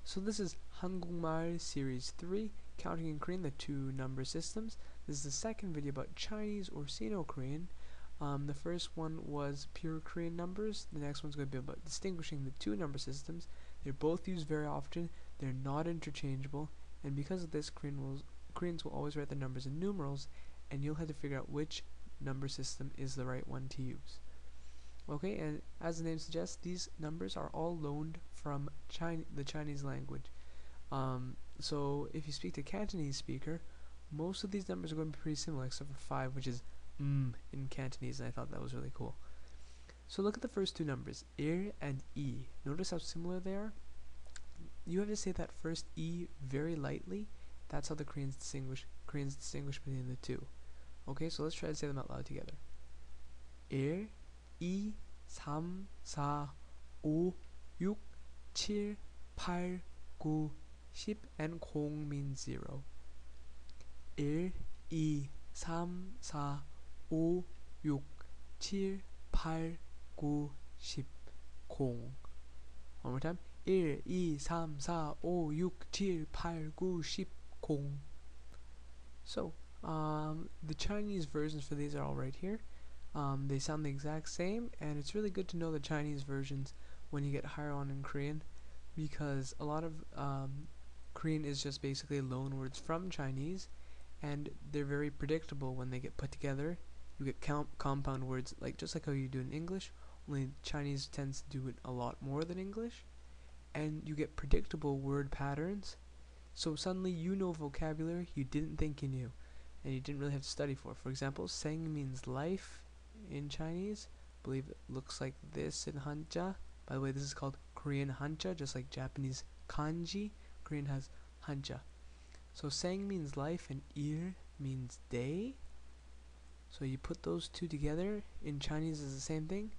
So this is 한국말 Series 3, Counting in Korean, the two number systems. This is the second video about Chinese or Sino-Korean. The first one was pure Korean numbers. The next one's going to be about distinguishing the two number systems. They're both used very often. They're not interchangeable. And because of this, Koreans will always write their numbers in numerals, and you'll have to figure out which number system is the right one to use. Okay, and as the name suggests, these numbers are all loaned from the Chinese language. So if you speak to a Cantonese speaker, most of these numbers are going to be pretty similar, except for 5, which is in Cantonese, and I thought that was really cool. So look at the first two numbers, ir and I. Notice how similar they are? You have to say that first I very lightly. That's how the Koreans distinguish between the two. Okay, so let's try to say them out loud together. Ir, 2, 3, 4, 5, 6, 7, 8, 9, 10, and 0 means 0. 1, 2, 3, 4, 5, 6, 7, 8, 9, 10, 0. One more time. 1, 2, 3, 4, 5, 6, 7, 8, 9, 10, 0. So, the Chinese versions for these are all right here. They sound the exact same, and it's really good to know the Chinese versions when you get higher on in Korean, because a lot of Korean is just basically loan words from Chinese, and they're very predictable when they get put together. You get compound words, just like how you do in English, only Chinese tends to do it a lot more than English, and you get predictable word patterns, so suddenly you know vocabulary you didn't think you knew, and you didn't really have to study for. For example, seng means life in Chinese. I believe it looks like this in Hanja. By the way, this is called Korean Hanja, just like Japanese Kanji. Korean has Hanja. So seng means life and ir means day. So you put those two together, in Chinese is the same thing.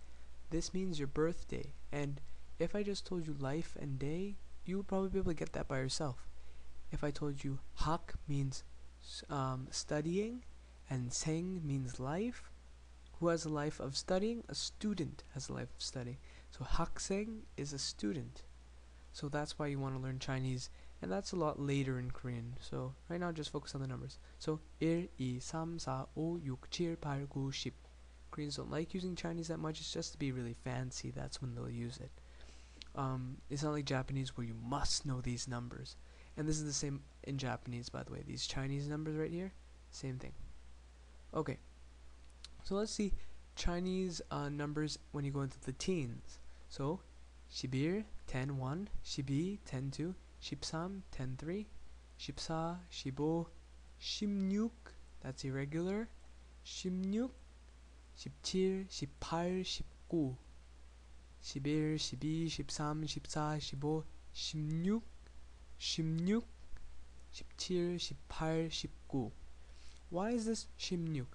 This means your birthday. And if I just told you life and day, you would probably be able to get that by yourself. If I told you hak means studying and seng means life, who has a life of studying? A student has a life of studying. So 학생 is a student. So that's why you want to learn Chinese, and that's a lot later in Korean. So right now just focus on the numbers. So 1, 2, 3, 4, 5, 6, 7, 8, 9, 10. Koreans don't like using Chinese that much. It's just to be really fancy. That's when they'll use it. It's not like Japanese where you must know these numbers. And this is the same in Japanese, by the way. These Chinese numbers right here, same thing. Okay. So let's see Chinese numbers when you go into the teens. So 11, 10-1, 12, 10-2, 13, 10-3, 14, 15, 16, that's irregular, 16, 17, 18, 19, 11, 12, 13, 14, 15, 16, 16, 17, 18, 19. Why is this 16?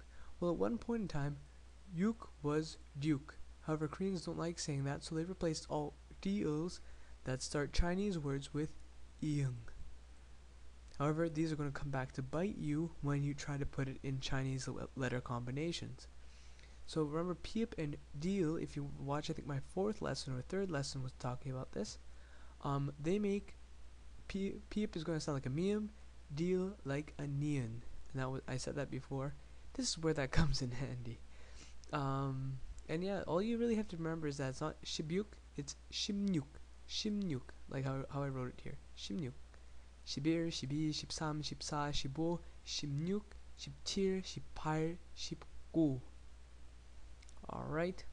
Well, at one point in time, yuk was duke. However, Koreans don't like saying that, so they replaced all deals that start Chinese words with ing. However, these are going to come back to bite you when you try to put it in Chinese letter combinations. So remember, piep and deal, if you watch, I think my fourth lesson or third lesson was talking about this, they make piep is going to sound like a mium, deal like a nian. And that was, I said that before. This is where that comes in handy. And yeah, all you really have to remember is that it's not shibyuk, it's shimnyuk. Shimnyuk, like how I wrote it here. Shimnyuk. Shibir, shibi, shibsam, shibsa, shibo, shimnyuk, shibtir, shibpar, shibgu. Alright.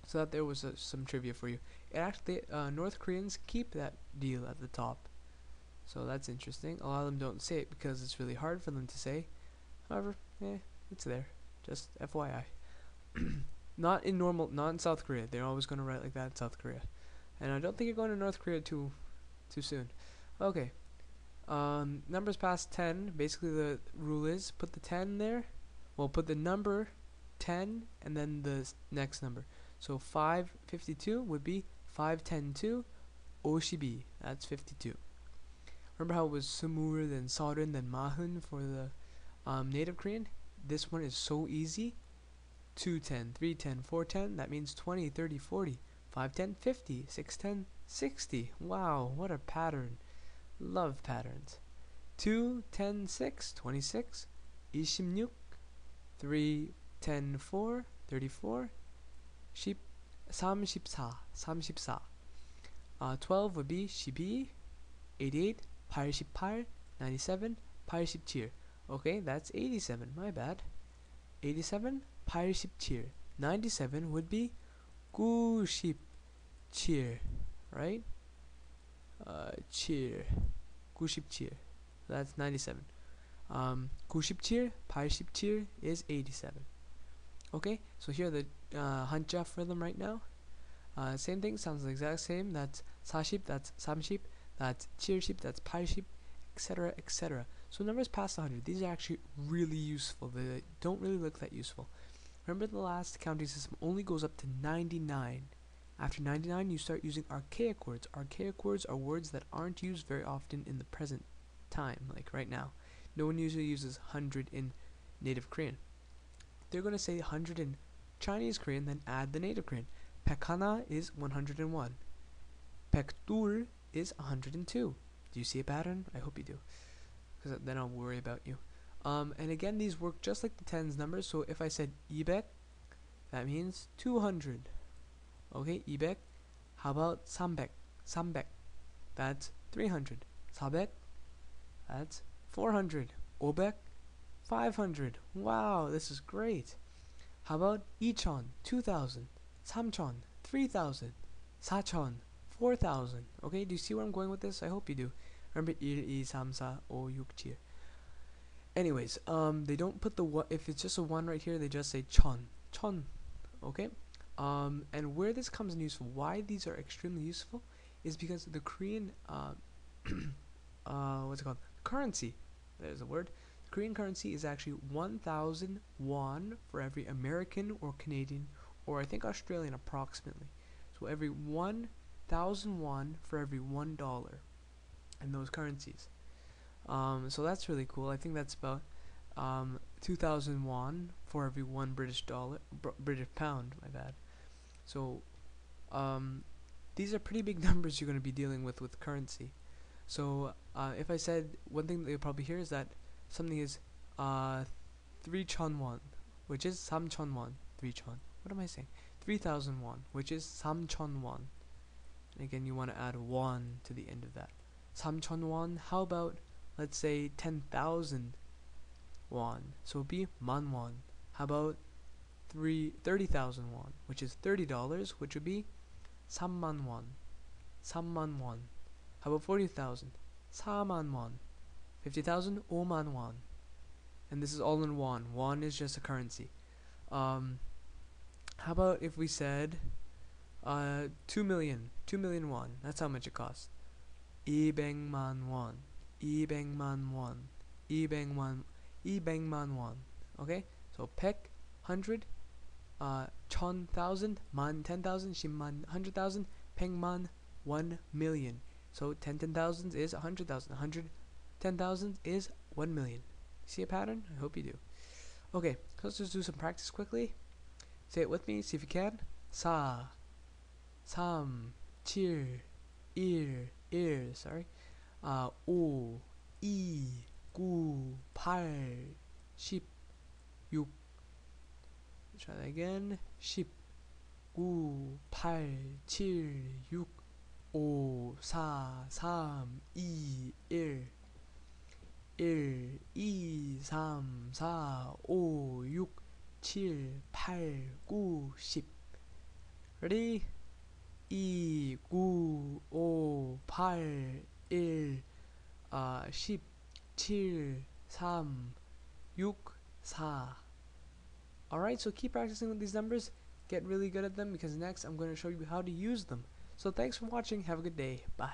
So that there was some trivia for you. It actually, North Koreans keep that deal at the top. So that's interesting. A lot of them don't say it because it's really hard for them to say. However, it's there. Just FYI. Not in South Korea. They're always going to write like that in South Korea. And I don't think you're going to North Korea too soon. Okay. Numbers past 10. Basically the rule is put the 10 there. Well, put the number 10 and then the next number. So 552 would be 5102 52. That's 52. Remember how it was sumur, then sorun, then mahun for the native Korean? This one is so easy. 210, 310, 410, that means 20, 30, 40. 5, 10, 50. 6, 10, 60. Wow, what a pattern. Love patterns. 2, 10, 6, 26. 26. 3, 10, 4, 34. 10, 34, 34. 12 would be 12, 88, 88, 97, 87. Okay, that's 87, my bad. 87, 87. 97 would be 97, right? Cheer. 97. That's 97. 97, 87 is 87. Okay, so here are the Hanja for them right now. Same thing, sounds the exact same. That's 40, that's 30, that's 70, that's 80, etc., etc. So numbers past 100, these are actually really useful. They don't really look that useful. Remember, the last counting system only goes up to 99. After 99, you start using archaic words. Archaic words are words that aren't used very often in the present time, like right now. No one usually uses 100 in native Korean. They're going to say 100 in Chinese Korean, then add the native Korean. Pekhana is 101. Pekdul is 102. Do you see a pattern? I hope you do, because then I'll worry about you. And again, these work just like the tens numbers. So if I said ibek, that means 200. Okay, ibek. How about sambek? Sambek, that's 300. Sabek, that's 400. Obek, 500. Wow, this is great. How about ichon? 2,000. Samchon, 3,000. Sachon, 4,000. Okay, do you see where I'm going with this? I hope you do. Remember 1, 2, 3, 4, 5, 6, 7. Anyways, they don't put the one. If it's just a 1 right here, they just say chon. Chon. Okay? And where this comes in useful, why these are extremely useful, is because the Korean, what's it called? Currency. There's a word. Korean currency is actually 1,000 won for every American or Canadian, or I think Australian approximately. So every 1,000 won for every $1 in those currencies. So that's really cool. I think that's about 2,000 won for every $1 British pound. My bad. So these are pretty big numbers you're going to be dealing with currency. So if I said one thing that you'll probably hear is that something is 3,000 won, which is 3,000 won. 3,000. What am I saying? 3,000 won, which is 3,000 won. And again, you want to add 1 to the end of that. 3,000 won. How about, let's say, 10,000 won? So it'd be man won. How about 30,000 won, which is $30, which would be 3만 won. 3만 won. How about 40,000? 4만 won. 50,000? 5만 won. And this is all in won. Won is just a currency. How about if we said 2 million won? That's how much it costs. 200만 won. 200만 won. 200만 won. Okay? So 100, 100, 1,000, man 10,000, 10만 100,000, 100만 1 million. So 10,000 is 100,000. 110,000 is 1 million. See a pattern? I hope you do. Okay, so let's just do some practice quickly. Say it with me, see if you can. 4, 3, 7, 1, sorry. 5, 2, 9, 8, 10, 6. Try that again. 10, 9, 8, 7, 6, 5, 4, 3, 2, 1. 1, 2, 3, 4, 5, 6, 7, 8, 9, 10. Ready? 2, 9, 5, 8, 1, 10, 7, 3, 6, 4. Alright, so keep practicing with these numbers. Get really good at them, because next I'm going to show you how to use them. So thanks for watching. Have a good day. Bye.